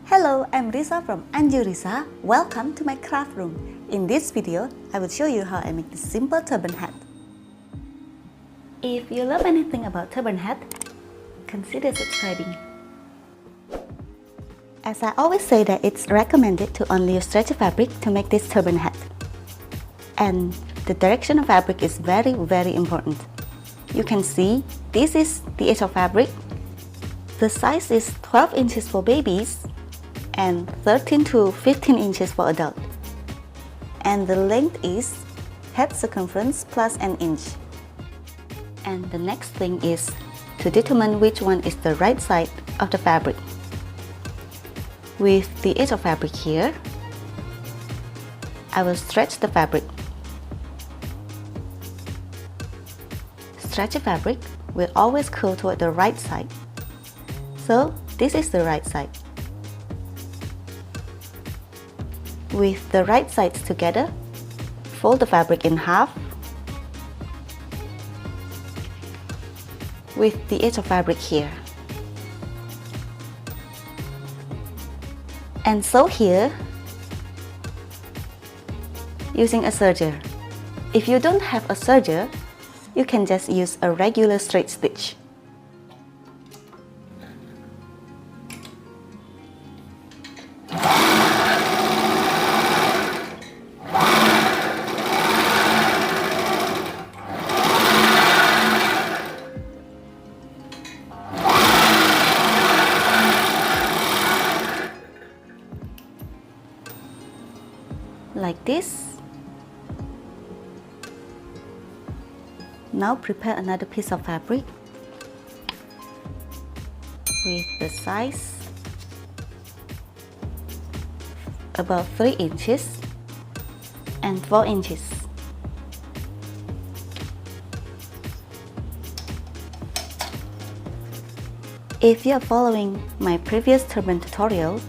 Hello, I'm Risa from Anju Risa. Welcome to my craft room. In this video, I will show you how I make this simple turban hat. If you love anything about turban hat, consider subscribing. As I always say that it's recommended to only use stretchy fabric to make this turban hat. And the direction of fabric is very important. You can see this is the edge of fabric. The size is 12 inches for babies and 13 to 15 inches for adult. And the length is head circumference plus an inch. And the next thing is to determine which one is the right side of the fabric. With the edge of fabric here, I will stretch the fabric. Stretchy fabric will always curl toward the right side. So this is the right side. With the right sides together, fold the fabric in half. With the edge of fabric here. And sew here using a serger. If you don't have a serger, you can just use a regular straight stitch. Like this. Now prepare another piece of fabric with the size about 3 inches and 4 inches. If you are following my previous turban tutorial,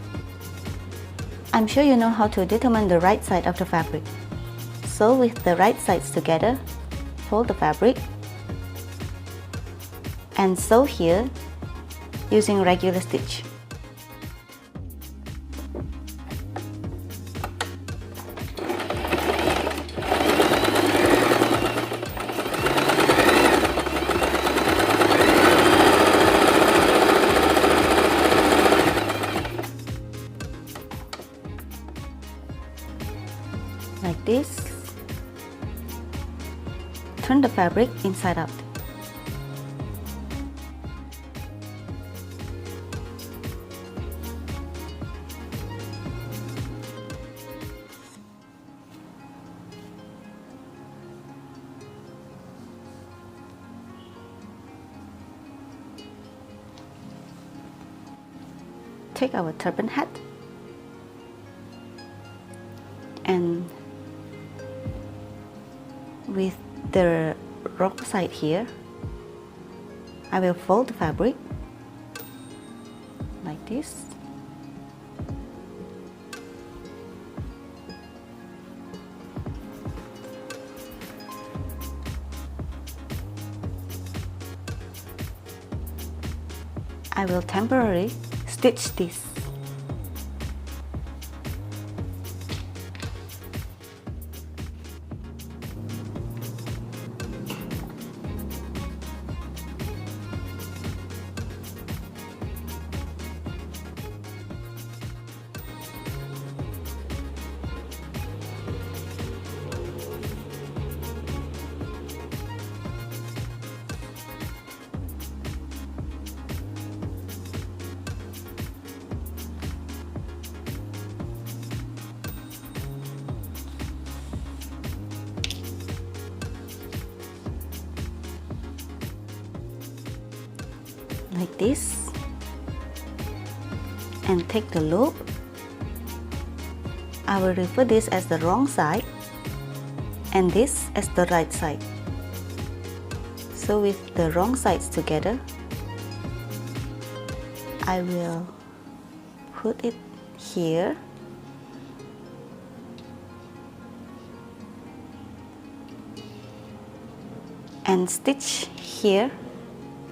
I'm sure you know how to determine the right side of the fabric. So with the right sides together, fold the fabric and sew here using regular stitch. Like this. Turn the fabric inside out. Take our turban hat and with the wrong side here, I will fold the fabric like this. I will temporarily stitch this. Like this, and take the loop. I will refer this as the wrong side and this as the right side. So with the wrong sides together, I will put it here and stitch here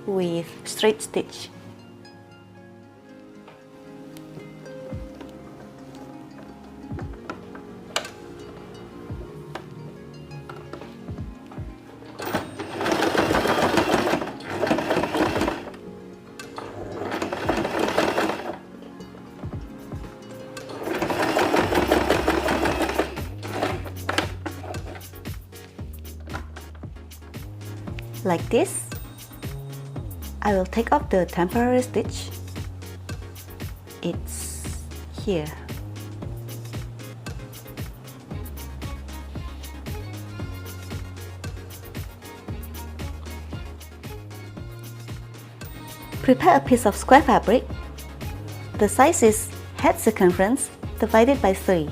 with straight stitch. like this. I will take off the temporary stitch. It's here. Prepare a piece of square fabric. The size is head circumference divided by 3.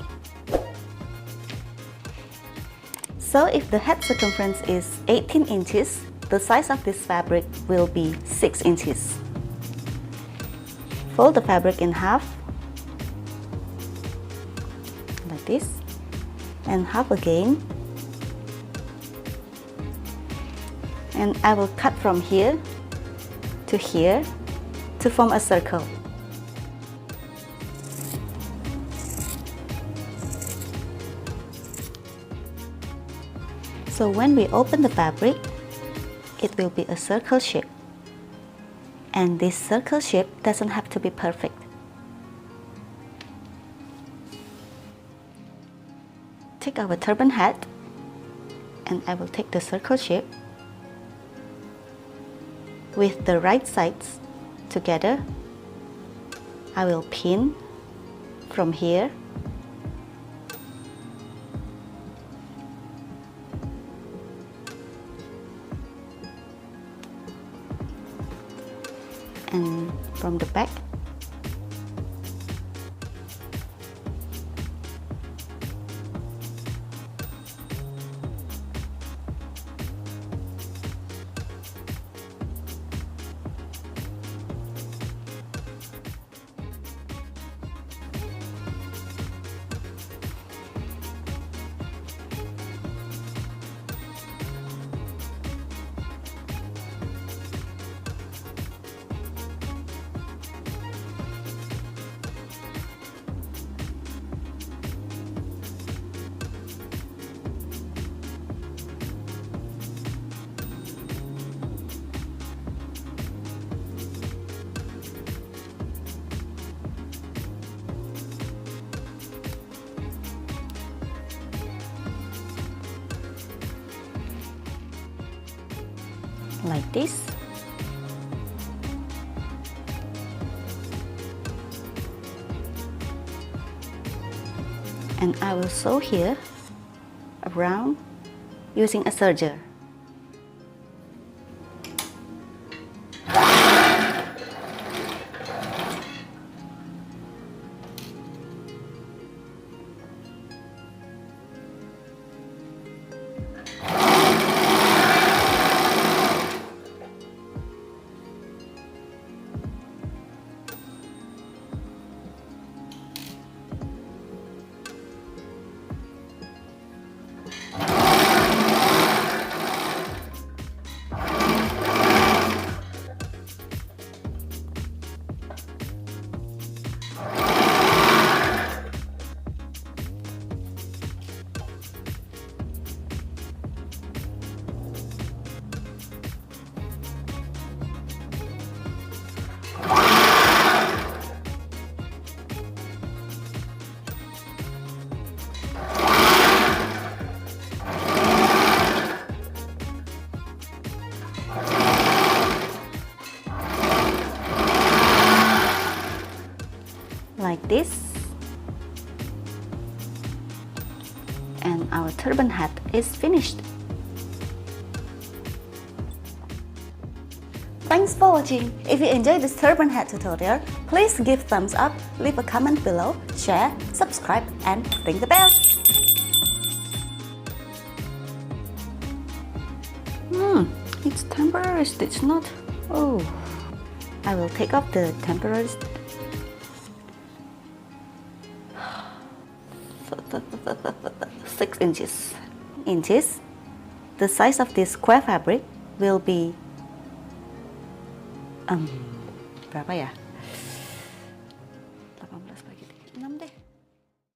So if the head circumference is 18 inches, the size of this fabric will be 6 inches. Fold the fabric in half, like this, and half again. And I will cut from here to here to form a circle. So when we open the fabric, it will be a circle shape. And this circle shape doesn't have to be perfect. Take our turban hat, and I will take the circle shape with the right sides together. I will pin from here and from the back. Like this. And I will sew here around using a serger. Like this, and our turban hat is finished. Thanks for watching. If you enjoyed this turban hat tutorial, please give thumbs up, leave a comment below, share, subscribe, and ring the bell. It's temporary stitch, not. Oh, I will take off the temporary stitch. 6 inches. The size of this square fabric will be berapa ya?